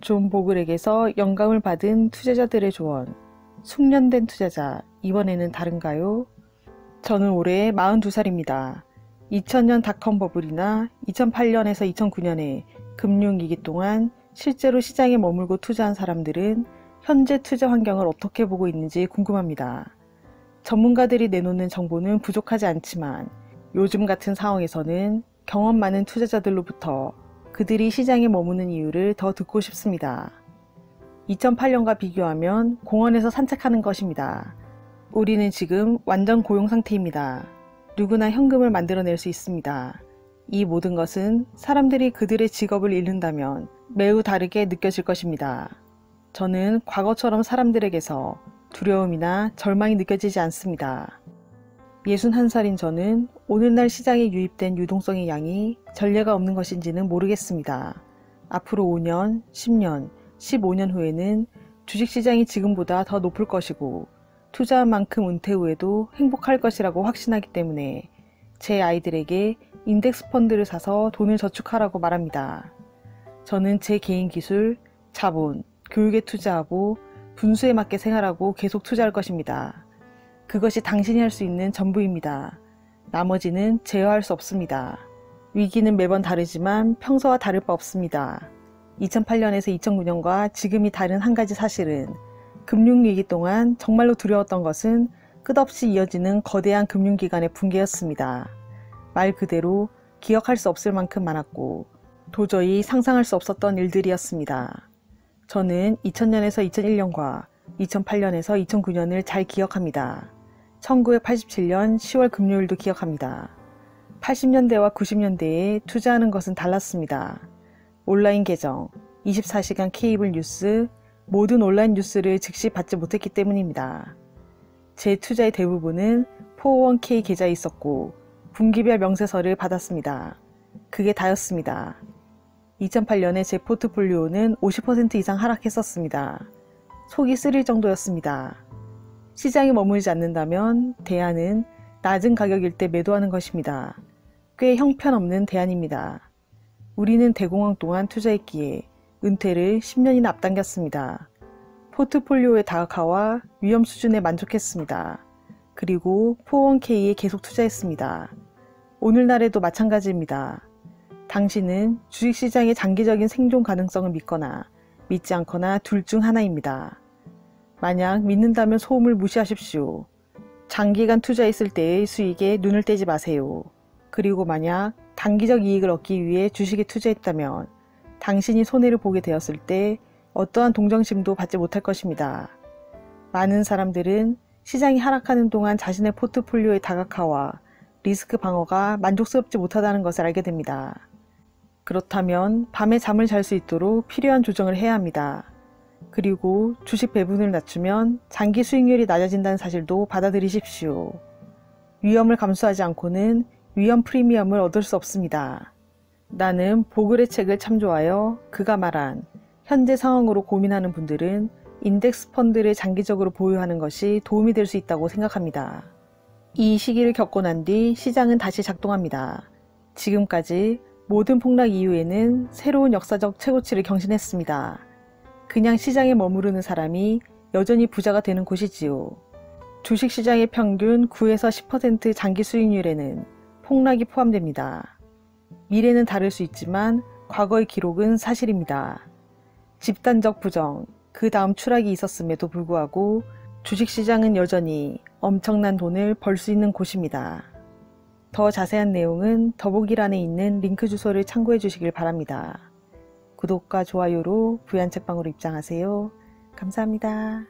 존 보글에게서 영감을 받은 투자자들의 조언. 숙련된 투자자, 이번에는 다른가요? 저는 올해 42살입니다. 2000년 닷컴 버블이나 2008년에서 2009년에 금융위기 동안 실제로 시장에 머물고 투자한 사람들은 현재 투자 환경을 어떻게 보고 있는지 궁금합니다. 전문가들이 내놓는 정보는 부족하지 않지만 요즘 같은 상황에서는 경험 많은 투자자들로부터 그들이 시장에 머무는 이유를 더 듣고 싶습니다. 2008년과 비교하면 공원에서 산책하는 것입니다. 우리는 지금 완전 고용 상태입니다. 누구나 현금을 만들어낼 수 있습니다. 이 모든 것은 사람들이 그들의 직업을 잃는다면 매우 다르게 느껴질 것입니다. 저는 과거처럼 사람들에게서 두려움이나 절망이 느껴지지 않습니다. 61살인 저는 오늘날 시장에 유입된 유동성의 양이 전례가 없는 것인지는 모르겠습니다. 앞으로 5년, 10년, 15년 후에는 주식시장이 지금보다 더 높을 것이고 투자한 만큼 은퇴 후에도 행복할 것이라고 확신하기 때문에 제 아이들에게 인덱스 펀드를 사서 돈을 저축하라고 말합니다. 저는 제 개인 기술, 자본, 교육에 투자하고 분수에 맞게 생활하고 계속 투자할 것입니다. 그것이 당신이 할 수 있는 전부입니다. 나머지는 제어할 수 없습니다. 위기는 매번 다르지만 평소와 다를 바 없습니다. 2008년에서 2009년과 지금이 다른 한 가지 사실은 금융위기 동안 정말로 두려웠던 것은 끝없이 이어지는 거대한 금융기관의 붕괴였습니다. 말 그대로 기억할 수 없을 만큼 많았고 도저히 상상할 수 없었던 일들이었습니다. 저는 2000년에서 2001년과 2008년에서 2009년을 잘 기억합니다. 1987년 10월 금요일도 기억합니다. 80년대와 90년대에 투자하는 것은 달랐습니다. 온라인 계정, 24시간 케이블 뉴스, 모든 온라인 뉴스를 즉시 받지 못했기 때문입니다. 제 투자의 대부분은 401k 계좌에 있었고 분기별 명세서를 받았습니다. 그게 다였습니다. 2008년에 제 포트폴리오는 50% 이상 하락했었습니다. 속이 쓰릴 정도였습니다. 시장에 머물지 않는다면 대안은 낮은 가격일 때 매도하는 것입니다. 꽤 형편없는 대안입니다. 우리는 대공황 동안 투자했기에 은퇴를 10년이나 앞당겼습니다. 포트폴리오의 다각화와 위험 수준에 만족했습니다. 그리고 401k에 계속 투자했습니다. 오늘날에도 마찬가지입니다. 당신은 주식시장의 장기적인 생존 가능성을 믿거나 믿지 않거나 둘 중 하나입니다. 만약 믿는다면 소음을 무시하십시오. 장기간 투자했을 때의 수익에 눈을 떼지 마세요. 그리고 만약 단기적 이익을 얻기 위해 주식에 투자했다면 당신이 손해를 보게 되었을 때 어떠한 동정심도 받지 못할 것입니다. 많은 사람들은 시장이 하락하는 동안 자신의 포트폴리오의 다각화와 리스크 방어가 만족스럽지 못하다는 것을 알게 됩니다. 그렇다면 밤에 잠을 잘 수 있도록 필요한 조정을 해야 합니다. 그리고 주식 배분을 낮추면 장기 수익률이 낮아진다는 사실도 받아들이십시오. 위험을 감수하지 않고는 위험 프리미엄을 얻을 수 없습니다. 나는 보글의 책을 참조하여 그가 말한 현재 상황으로 고민하는 분들은 인덱스 펀드를 장기적으로 보유하는 것이 도움이 될 수 있다고 생각합니다. 이 시기를 겪고 난 뒤 시장은 다시 작동합니다. 지금까지 모든 폭락 이후에는 새로운 역사적 최고치를 경신했습니다. 그냥 시장에 머무르는 사람이 여전히 부자가 되는 곳이지요. 주식시장의 평균 9에서 10% 장기 수익률에는 폭락이 포함됩니다. 미래는 다를 수 있지만 과거의 기록은 사실입니다. 집단적 부정, 그 다음 추락이 있었음에도 불구하고 주식시장은 여전히 엄청난 돈을 벌 수 있는 곳입니다. 더 자세한 내용은 더보기란에 있는 링크 주소를 참고해 주시길 바랍니다. 구독과 좋아요로 부얀책방으로 입장하세요. 감사합니다.